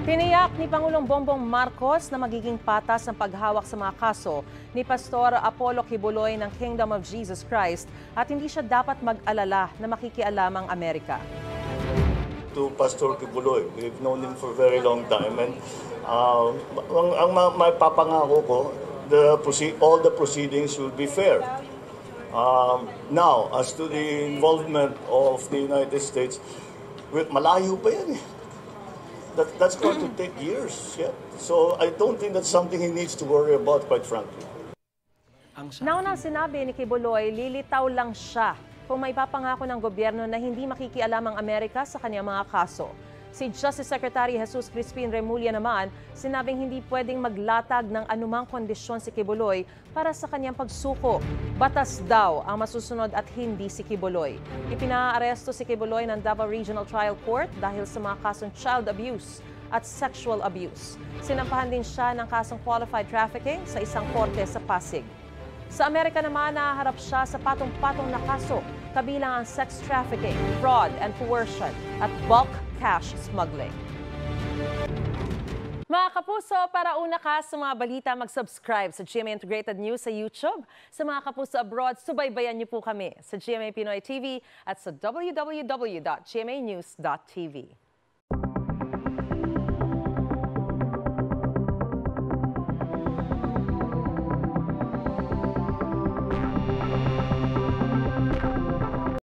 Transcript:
Tiniyak ni Pangulong Bongbong Marcos na magiging patas ang paghawak sa mga kaso ni Pastor Apollo Kibuloy ng Kingdom of Jesus Christ at hindi siya dapat mag-alala na makikialam ang Amerika. To Pastor Kibuloy, we've known him for a very long time, and ang mapapangako ko, all the proceedings will be fair. Now, as to the involvement of the United States, malayo pa yan eh. That's going to take years. Yeah. So I don't think that's something he needs to worry about, quite frankly. Nauna sinabi ni Kibuloy, lilitaw lang siya kung may papangako ng gobyerno na hindi makikialam ang Amerika sa kanyang mga kaso. Si Justice Secretary Jesus Crispin Remulla naman, sinabing hindi pwedeng maglatag ng anumang kondisyon si Kibuloy para sa kanyang pagsuko. Batas daw ang masusunod at hindi si Kibuloy. Ipinaaresto si Kibuloy ng Davao Regional Trial Court dahil sa mga kasong child abuse at sexual abuse. Sinampahan din siya ng kasong qualified trafficking sa isang korte sa Pasig. Sa Amerika naman, nahaharap siya sa patong-patong na kaso, kabilang ang sex trafficking, fraud and coercion at bulk cash smuggling. Mga kapuso, para una ka sa mga balita, mag-subscribe sa GMA Integrated News sa YouTube. Sa mga kapuso abroad, subaybayan niyo po kami sa GMA Pinoy TV at sa www.gmanews.tv.